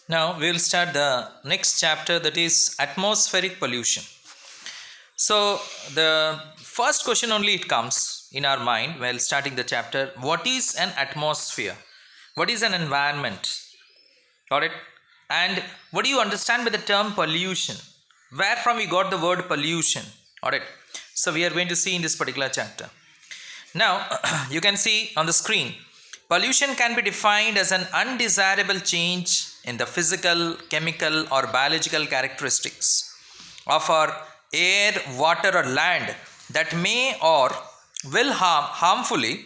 Now we will start the next chapter, that is atmospheric pollution. So the first question only it comes in our mind while starting the chapter: what is an atmosphere? What is an environment? Got it? And what do you understand by the term pollution? Where from we got the word pollution? Got it? So we are going to see in this particular chapter. Now, you can see on the screen, pollution can be defined as an undesirable change in the physical, chemical, or biological characteristics of our air, water, or land that may or will harmfully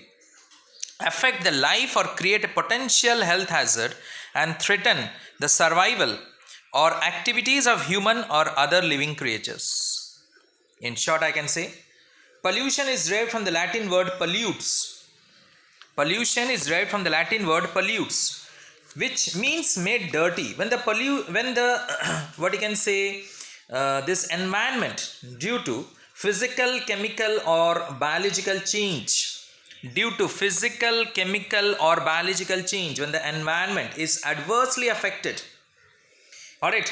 affect the life or create a potential health hazard and threaten the survival or activities of human or other living creatures. In short, I can say pollution is derived from the Latin word pollutes. Pollution is derived from the Latin word pollutes, which means made dirty. When the what you can say, this environment due to physical, chemical, or biological change, when the environment is adversely affected, all right,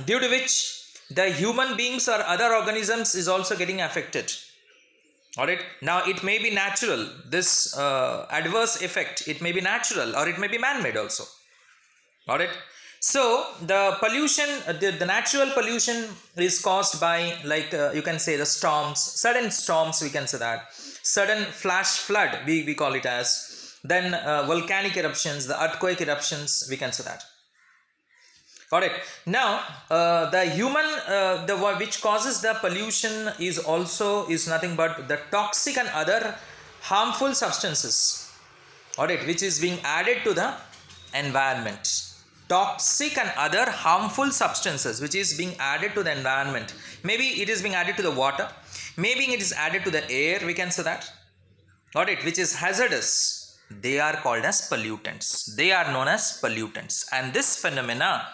due to which the human beings or other organisms is also getting affected. All right, now it may be natural, this adverse effect, it may be natural or it may be man-made also. All right, so the pollution, the natural pollution is caused by, like you can say, the storms, sudden storms, we can say that, sudden flash flood, we call it as, then volcanic eruptions, the earthquake eruptions, we can say that. Got it. Now, the human, the which causes the pollution is nothing but the toxic and other harmful substances. All right, which is being added to the environment. Toxic and other harmful substances which is being added to the environment. Maybe it is being added to the water. Maybe it is added to the air. We can say that. Got it? Which is hazardous. They are called as pollutants. They are known as pollutants, and this phenomena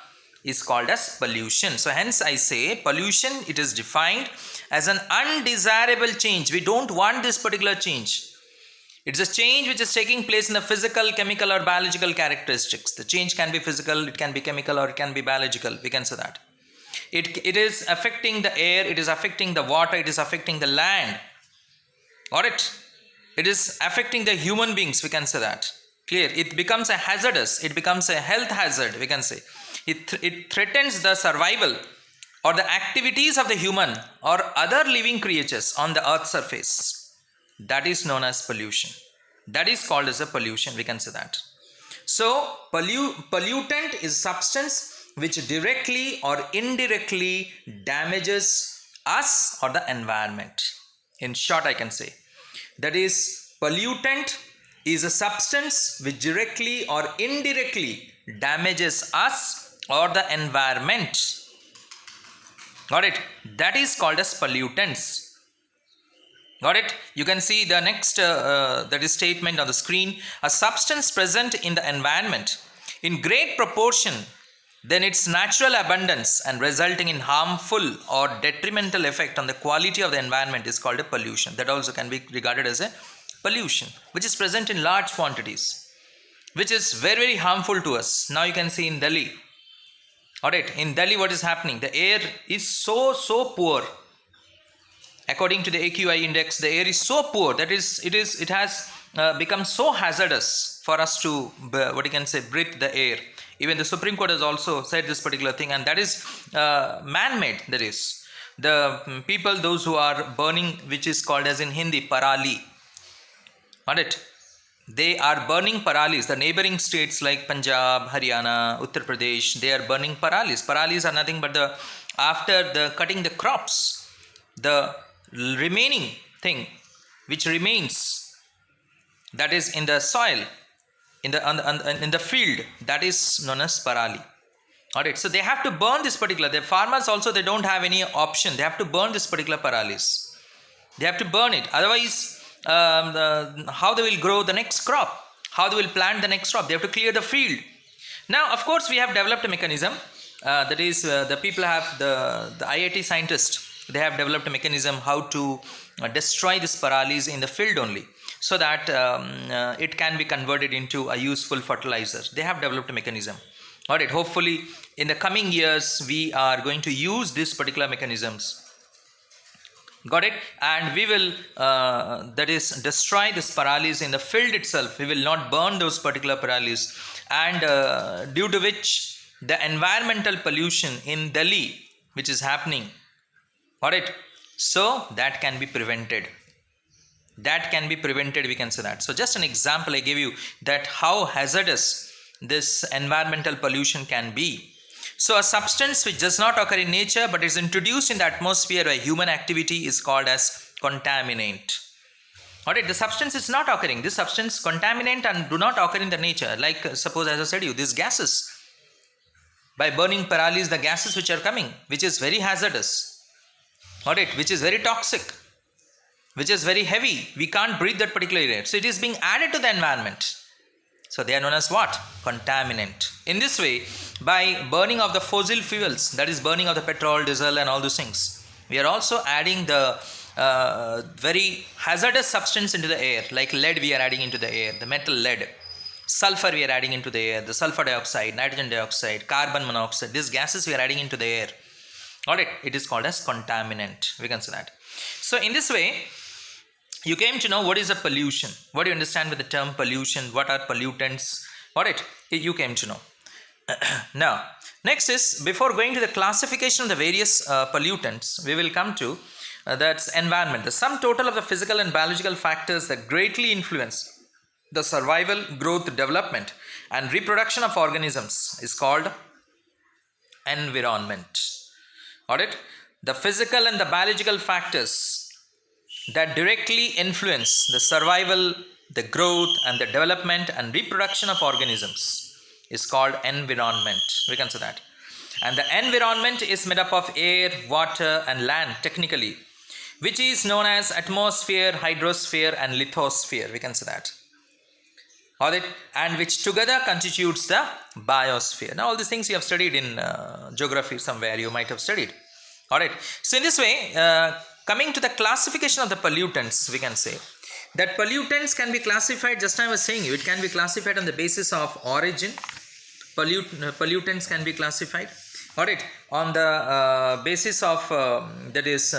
is called as pollution. So hence I say pollution, it is defined as an undesirable change. We don't want this particular change. It's a change which is taking place in the physical, chemical, or biological characteristics. The change can be physical, it can be chemical, or it can be biological. We can say that. It is affecting the air, it is affecting the water, it is affecting the land. Alright? It is affecting the human beings, we can say that. Clear? It becomes a hazardous, it becomes a health hazard, we can say. It threatens the survival or the activities of the human or other living creatures on the earth's surface. That is known as pollution. That is called as a pollution, we can say that. So pollutant is substance which directly or indirectly damages us or the environment. In short, I can say that is, pollutant is a substance which directly or indirectly damages us or the environment. Got it? That is called as pollutants. Got it? You can see the next that is statement on the screen. A substance present in the environment in great proportion than its natural abundance and resulting in harmful or detrimental effect on the quality of the environment is called a pollution. That also can be regarded as a pollution, which is present in large quantities, which is very, very harmful to us. Now you can see in Delhi. Alright, in Delhi what is happening? The air is so poor. According to the AQI index, the air is so poor that it has become so hazardous for us to what you can say, breathe the air. Even the Supreme Court has also said this particular thing, and that is man-made. That is, the people, those who are burning, which is called as in Hindi parali. Alright, they are burning paralis. The neighboring states like Punjab, Haryana, Uttar Pradesh, they are burning paralis. Paralis are nothing but the, after the cutting the crops, the remaining thing which remains, that is in the soil, in the field, that is known as parali. Alright, so they have to burn this particular, the farmers also, they don't have any option, they have to burn this particular paralis. They have to burn it, otherwise how they will grow the next crop, how they will plant the next crop. They have to clear the field. Now of course we have developed a mechanism, that is the people have, the IIT scientists, they have developed a mechanism how to destroy this paralis in the field only, so that it can be converted into a useful fertilizer. They have developed a mechanism. Alright, hopefully in the coming years we are going to use these particular mechanisms. Got it? And we will that is destroy this paralysis in the field itself. We will not burn those particular paralysis, and due to which the environmental pollution in Delhi which is happening, alright, so that can be prevented. That can be prevented, we can say that. So just an example I gave you that how hazardous this environmental pollution can be. So a substance which does not occur in nature but is introduced in the atmosphere by human activity is called as contaminant. Alright, the substance is not occurring. This substance contaminant and do not occur in the nature. Like suppose, as I said you, these gases. By burning paralysis, the gases which are coming, which is very hazardous. Alright, which is very toxic, which is very heavy. We can't breathe that particular air. So it is being added to the environment. So they are known as what? Contaminant. In this way, by burning of the fossil fuels, that is burning of the petrol, diesel and all those things, we are also adding the very hazardous substance into the air. Like lead we are adding into the air, the metal lead. Sulfur we are adding into the air, the sulfur dioxide, nitrogen dioxide, carbon monoxide. These gases we are adding into the air. Alright, it is called as contaminant. We can say that. So in this way, you came to know what is a pollution. What do you understand with the term pollution? What are pollutants? Alright, you came to know. Now, next is, before going to the classification of the various pollutants, we will come to that's environment. The sum total of the physical and biological factors that greatly influence the survival, growth, development and reproduction of organisms is called environment. Alright, the physical and the biological factors that directly influence the survival, the growth and the development and reproduction of organisms is called environment. We can say that. And the environment is made up of air, water and land technically, which is known as atmosphere, hydrosphere and lithosphere. We can say that. Alright, and which together constitutes the biosphere. Now all these things you have studied in geography somewhere, you might have studied. Alright, so in this way, coming to the classification of the pollutants, we can say that pollutants can be classified, just I was saying you, it can be classified on the basis of origin. Pollutants can be classified, alright, on the basis of that is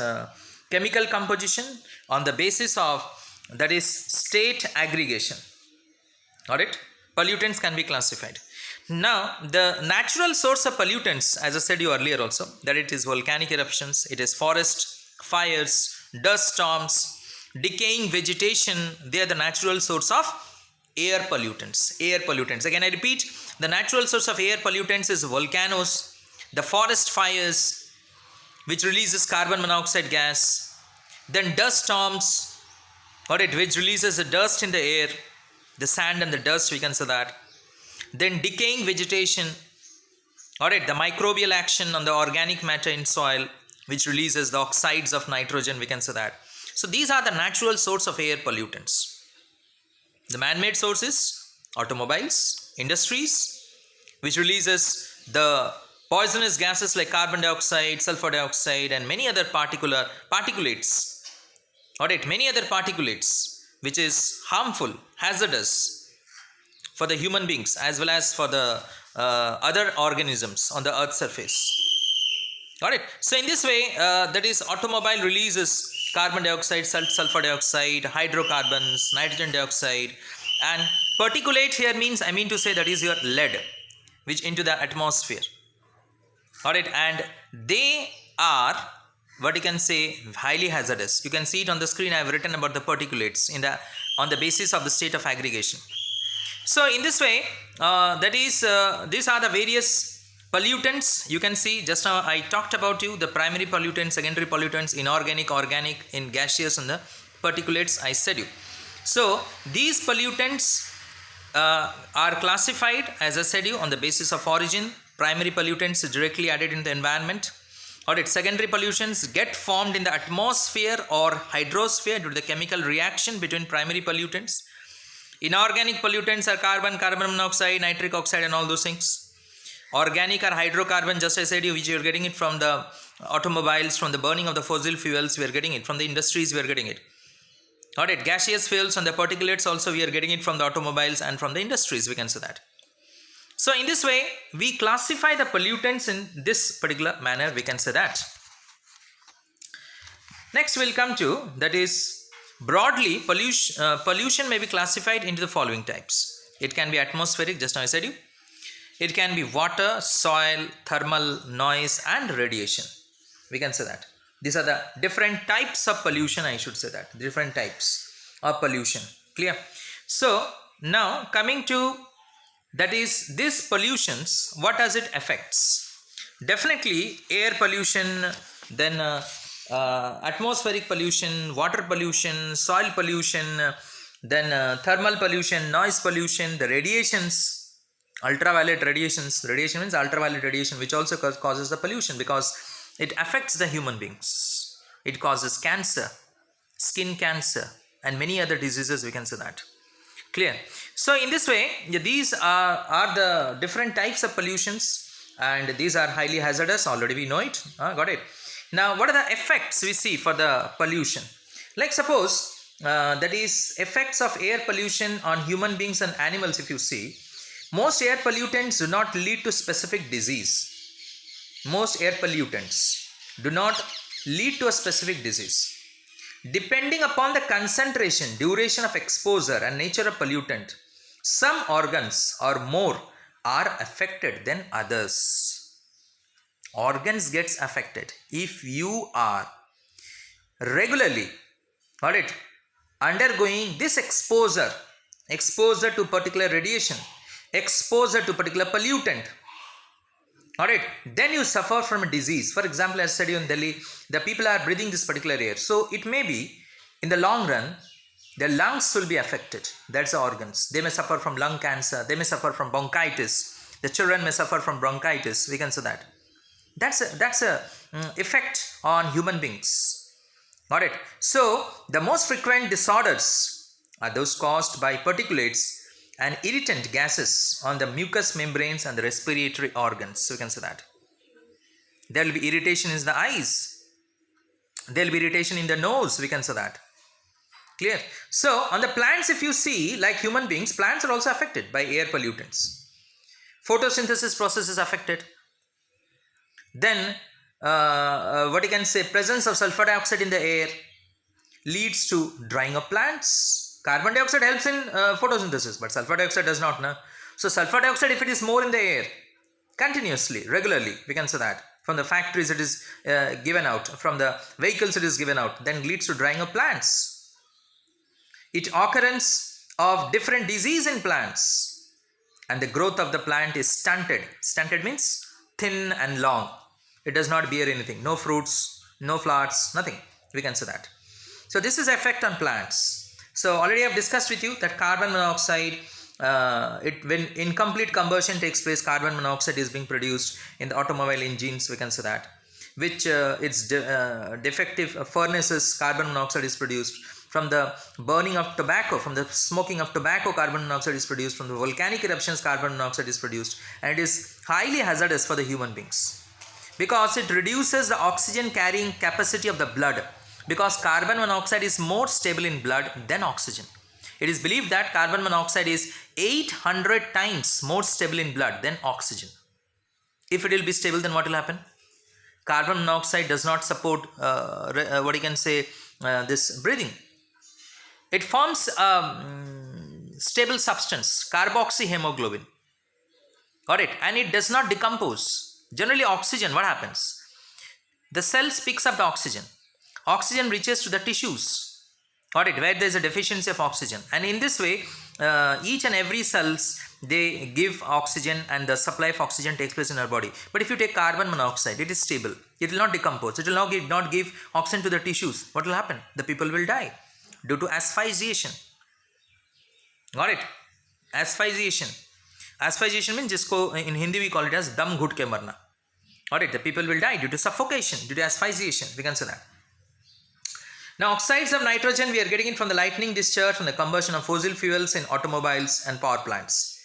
chemical composition, on the basis of that is state aggregation. Alright, pollutants can be classified. Now, the natural source of pollutants, as I said you earlier also, that it is volcanic eruptions, it is forest fires, dust storms, decaying vegetation. They are the natural source of air pollutants. Air pollutants. Again, I repeat, the natural source of air pollutants is volcanoes, the forest fires, which releases carbon monoxide gas, then dust storms, alright, which releases the dust in the air, the sand and the dust, we can say that. Then decaying vegetation, alright, the microbial action on the organic matter in soil, which releases the oxides of nitrogen, we can say that. So these are the natural source of air pollutants. The man-made sources, automobiles, industries, which releases the poisonous gases like carbon dioxide, sulfur dioxide and many other particulates, alright, many other particulates which is harmful, hazardous for the human beings as well as for the other organisms on the earth's surface. Alright, so in this way, that is automobile releases carbon dioxide, sulfur dioxide, hydrocarbons, nitrogen dioxide, and particulate here means, I mean to say, that is your lead, which into the atmosphere. Alright, and they are what you can say highly hazardous. You can see it on the screen. I have written about the particulates on the basis of the state of aggregation. So in this way, that is these are the various pollutants. You can see just now I talked about you the primary pollutants, secondary pollutants, inorganic, organic, in gaseous and the particulates I said you. So these pollutants are classified, as I said you, on the basis of origin. Primary pollutants is directly added in the environment. Alright, secondary pollutions get formed in the atmosphere or hydrosphere due to the chemical reaction between primary pollutants. Inorganic pollutants are carbon, carbon monoxide, nitric oxide and all those things. Organic are hydrocarbon, just as I said you, which you are getting it from the automobiles, from the burning of the fossil fuels, we are getting it from the industries, we are getting it. Alright, gaseous fuels and the particulates also we are getting it from the automobiles and from the industries, we can say that. So in this way, we classify the pollutants in this particular manner, we can say that. Next we'll come to, that is, broadly pollution may be classified into the following types. It can be atmospheric, just now I said you. It can be water, soil, thermal, noise and radiation. We can say that. These are the different types of pollution, I should say that. Different types of pollution. Clear? So now coming to, that is, these pollutions, what does it affects? Definitely air pollution, then atmospheric pollution, water pollution, soil pollution, then thermal pollution, noise pollution, the radiations, ultraviolet radiations. Radiation means ultraviolet radiation, which also causes the pollution because it affects the human beings. It causes cancer, skin cancer and many other diseases, we can say that. Clear? So in this way, these are the different types of pollutions, and these are highly hazardous. Already we know it. Got it? Now what are the effects we see for the pollution? Like suppose that is effects of air pollution on human beings and animals. If you see, most air pollutants do not lead to specific disease. Most air pollutants do not lead to a specific disease. Depending upon the concentration, duration of exposure and nature of pollutant, some organs or more are affected than others. Organs gets affected if you are regularly, got it, undergoing this exposure to particular radiation, exposure to particular pollutant. Alright, then you suffer from a disease. For example, as I said in Delhi, the people are breathing this particular air. So it may be in the long run, their lungs will be affected. That's the organs. They may suffer from lung cancer. They may suffer from bronchitis. The children may suffer from bronchitis. We can say that. That's a effect on human beings. Alright. So the most frequent disorders are those caused by particulates and irritant gases on the mucous membranes and the respiratory organs. So we can say that. There will be irritation in the eyes. There will be irritation in the nose. We can say that. Clear? So on the plants, if you see, like human beings, plants are also affected by air pollutants. Photosynthesis process is affected. Then what you can say, presence of sulfur dioxide in the air leads to drying of plants. Carbon dioxide helps in photosynthesis, but sulfur dioxide does not. No? So sulfur dioxide, if it is more in the air continuously, regularly, we can say that, from the factories it is given out, from the vehicles it is given out, then leads to drying of plants. It occurrence of different disease in plants, and the growth of the plant is stunted. Stunted means thin and long. It does not bear anything, no fruits, no flowers, nothing. We can say that. So this is the effect on plants. So already I have discussed with you that carbon monoxide, when incomplete combustion takes place, carbon monoxide is being produced in the automobile engines, we can say that, which its defective furnaces, carbon monoxide is produced. From the burning of tobacco, from the smoking of tobacco, carbon monoxide is produced. From the volcanic eruptions, carbon monoxide is produced, and it is highly hazardous for the human beings because it reduces the oxygen carrying capacity of the blood. Because carbon monoxide is more stable in blood than oxygen. It is believed that carbon monoxide is 800 times more stable in blood than oxygen. If it will be stable, then what will happen? Carbon monoxide does not support what you can say this breathing. It forms a stable substance, carboxyhemoglobin. Got it? And it does not decompose. Generally oxygen, what happens? The cells picks up the oxygen. Oxygen reaches to the tissues, got it, where there is a deficiency of oxygen, and in this way each and every cells, they give oxygen and the supply of oxygen takes place in our body. But if you take carbon monoxide, it is stable, it will not decompose, it will not give oxygen to the tissues. What will happen? The people will die due to asphyxiation. Got it? Asphyxiation. Asphyxiation means jisko in Hindi we call it as dam ghut ke marna. Got it? The people will die due to suffocation, due to asphyxiation, we can say that. Now oxides of nitrogen we are getting it from the lightning discharge from the combustion of fossil fuels in automobiles and power plants.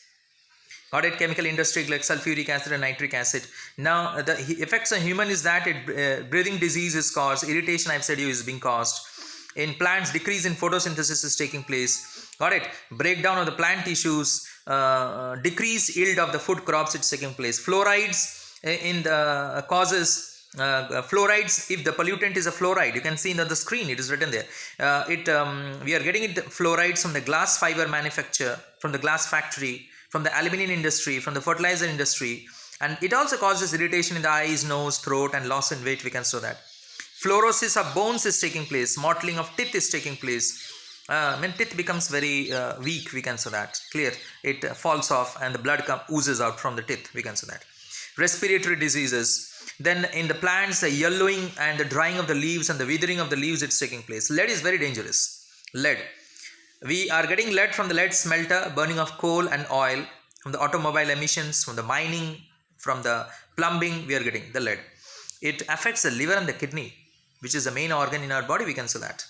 Got it? Chemical industry like sulfuric acid and nitric acid. Now the effects on human is that breathing disease is caused, irritation I've said you is being caused. In plants, decrease in photosynthesis is taking place. Got it? Breakdown of the plant tissues, decreased yield of the food crops it's taking place. Fluorides in the causes fluorides. If the pollutant is a fluoride, you can see in the screen it is written there. We are getting it fluorides from the glass fiber manufacture, from the glass factory, from the aluminum industry, from the fertilizer industry, and it also causes irritation in the eyes, nose, throat, and loss in weight. We can show that. Fluorosis of bones is taking place. Mottling of teeth is taking place. When teeth becomes very weak, we can say that. Clear. It falls off and the blood oozes out from the teeth. We can say that. Respiratory diseases. Then in the plants, the yellowing and the drying of the leaves and the withering of the leaves, it's taking place. Lead is very dangerous. Lead. We are getting lead from the lead smelter, burning of coal and oil, from the automobile emissions, from the mining, from the plumbing, we are getting the lead. It affects the liver and the kidney, which is the main organ in our body. We can say that.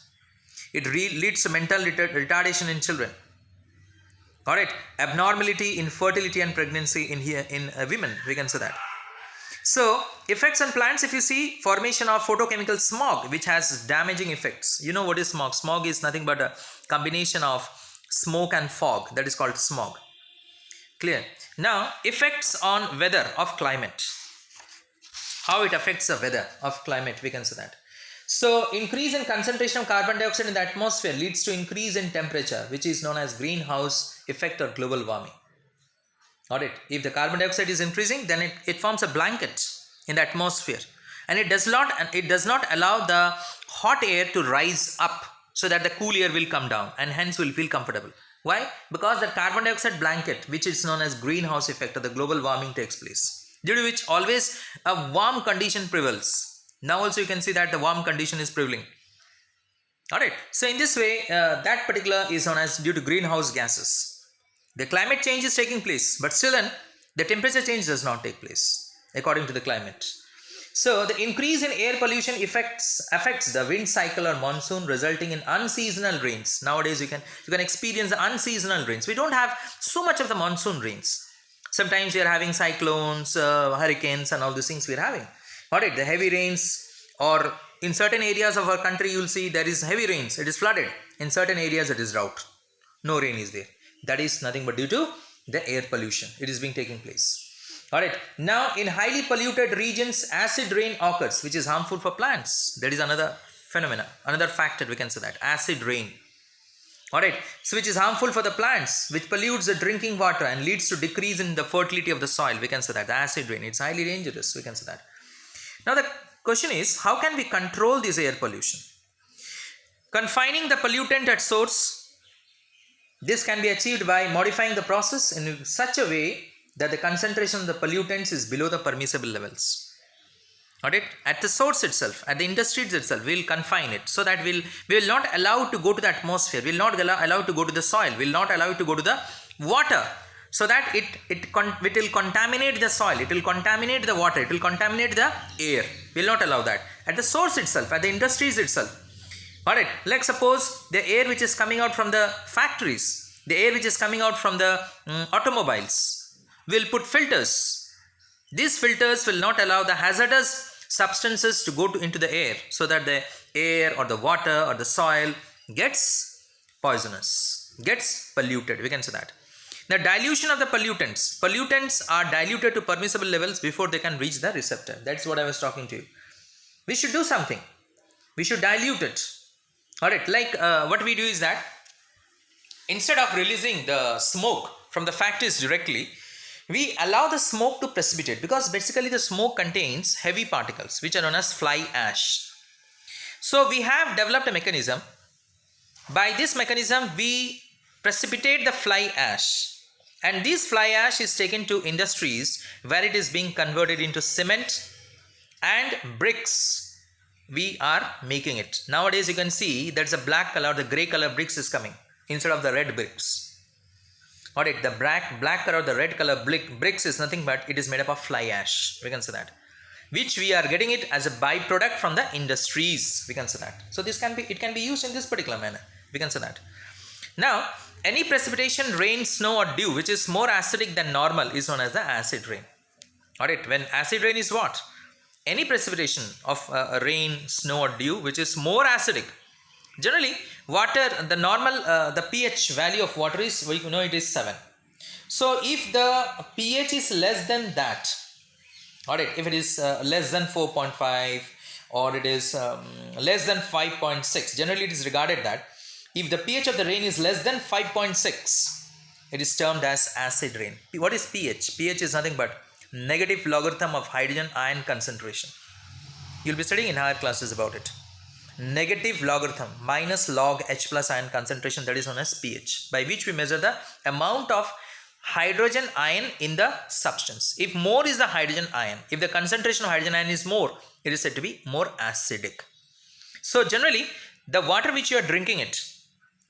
It leads to mental retardation in children. Alright, abnormality in fertility and pregnancy in women, we can say that. So, effects on plants, if you see, formation of photochemical smog, which has damaging effects. You know what is smog? Smog is nothing but a combination of smoke and fog. That is called smog. Clear? Now, effects on weather of climate. How it affects the weather of climate, we can say that. So, increase in concentration of carbon dioxide in the atmosphere leads to increase in temperature, which is known as greenhouse effect or global warming. Alright, if the carbon dioxide is increasing, then it forms a blanket in the atmosphere, and it does not allow the hot air to rise up, so that the cool air will come down and hence will feel comfortable. Why? Because the carbon dioxide blanket, which is known as greenhouse effect or the global warming, takes place, due to which always a warm condition prevails. Now also you can see that the warm condition is prevailing. Alright, so in this way that particular is known as due to greenhouse gases. The climate change is taking place, but still then the temperature change does not take place according to the climate. So the increase in air pollution affects the wind cycle or monsoon, resulting in unseasonal rains. Nowadays you can experience the unseasonal rains. We don't have so much of the monsoon rains. Sometimes we are having cyclones, hurricanes, and all these things we are having. Alright, the heavy rains, or in certain areas of our country you will see there is heavy rains, it is flooded. In certain areas it is drought, no rain is there. That is nothing but due to the air pollution. It is being taking place. Alright, now in highly polluted regions, acid rain occurs, which is harmful for plants. That is another phenomena, another factor, we can say that, acid rain. Alright, so which is harmful for the plants, which pollutes the drinking water and leads to decrease in the fertility of the soil. We can say that, the acid rain, it's highly dangerous, we can say that. Now the question is, how can we control this air pollution? Confining the pollutant at source. This can be achieved by modifying the process in such a way that the concentration of the pollutants is below the permissible levels. Alright, at the source itself, at the industries itself, we will confine it, so that we will not allow it to go to the atmosphere, we will not allow it to go to the soil, we will not allow it to go to the water, so that it will contaminate the soil, it will contaminate the water, it will contaminate the air. We will not allow that. At the source itself, at the industries itself. Alright, like suppose the air which is coming out from the factories, the air which is coming out from the automobiles, will put filters. These filters will not allow the hazardous substances to go into the air, so that the air or the water or the soil gets poisonous, gets polluted, we can say that. The dilution of the pollutants are diluted to permissible levels before they can reach the receptor. That's what I was talking to you. We should do something. We should dilute it. Alright, like what we do is that instead of releasing the smoke from the factories directly, we allow the smoke to precipitate, because basically the smoke contains heavy particles which are known as fly ash. So we have developed a mechanism. By this mechanism we precipitate the fly ash, and this fly ash is taken to industries where it is being converted into cement and bricks. We are making it. Nowadays you can see that's a black color, the grey color bricks is coming instead of the red bricks. Alright, the black color, the red color bricks is nothing but it is made up of fly ash, we can say that, which we are getting it as a byproduct from the industries, we can say that. So this can be used in this particular manner, we can say that. Now any precipitation, rain, snow or dew which is more acidic than normal is known as the acid rain. Alright, when acid rain is what? Any precipitation of rain, snow or dew which is more acidic. Generally water, the normal the pH value of water is, we know it is 7. So if the pH is less than that, alright, if it is less than 4.5 or it is less than 5.6, generally it is regarded that if the pH of the rain is less than 5.6, it is termed as acid rain. What is pH? pH is nothing but negative logarithm of hydrogen ion concentration. You'll be studying in higher classes about it. Negative logarithm minus log H plus ion concentration, that is known as pH, by which we measure the amount of hydrogen ion in the substance. If more is the hydrogen ion, if the concentration of hydrogen ion is more, it is said to be more acidic. So generally, the water which you are drinking it,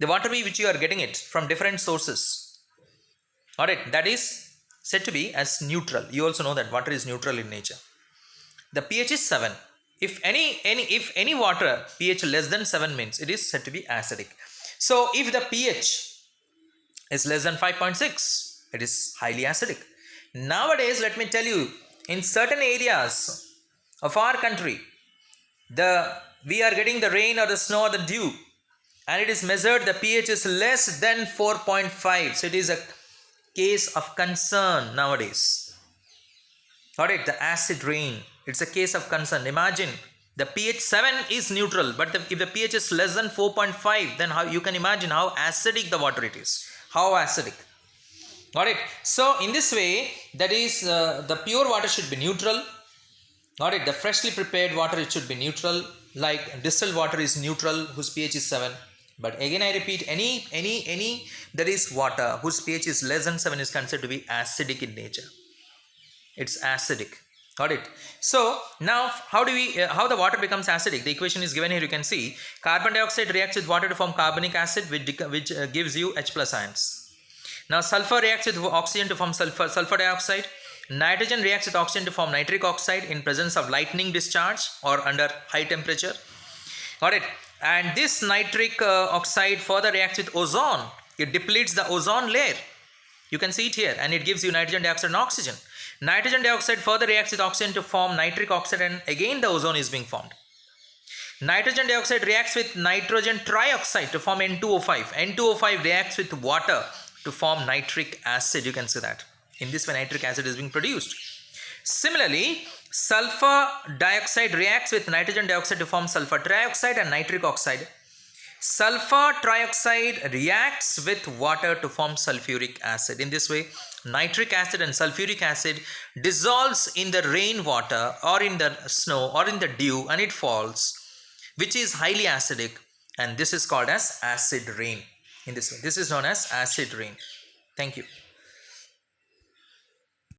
the water which you are getting it from different sources, alright, that is said to be as neutral. You also know that water is neutral in nature. The pH is 7. If any water pH less than 7 means it is said to be acidic. So if the pH is less than 5.6, it is highly acidic. Nowadays, let me tell you, in certain areas of our country, we are getting the rain or the snow or the dew, and it is measured the pH is less than 4.5. So it is a case of concern nowadays. Alright, the acid rain, it's a case of concern. Imagine the pH 7 is neutral, but if the pH is less than 4.5, then how you can imagine how acidic the water it is. How acidic. Alright, so in this way, that is the pure water should be neutral. Alright, the freshly prepared water, it should be neutral. Like distilled water is neutral, whose pH is 7. But again I repeat, any there is water whose pH is less than 7 is considered to be acidic in nature. It's acidic. Got it? So now how the water becomes acidic? The equation is given here. You can see carbon dioxide reacts with water to form carbonic acid, which gives you H plus ions. Now sulfur reacts with oxygen to form sulfur dioxide. Nitrogen reacts with oxygen to form nitric oxide in presence of lightning discharge or under high temperature. Got it? And this nitric oxide further reacts with ozone. It depletes the ozone layer. You can see it here, and it gives you nitrogen dioxide and oxygen. Nitrogen dioxide further reacts with oxygen to form nitric oxide, and again the ozone is being formed. Nitrogen dioxide reacts with nitrogen trioxide to form N2O5. N2O5 reacts with water to form nitric acid. You can see that. In this way, nitric acid is being produced. Similarly, sulfur dioxide reacts with nitrogen dioxide to form sulfur trioxide and nitric oxide. Sulfur trioxide reacts with water to form sulfuric acid. In this way, nitric acid and sulfuric acid dissolves in the rainwater or in the snow or in the dew, and it falls, which is highly acidic, and this is called as acid rain. In this way, this is known as acid rain. Thank you.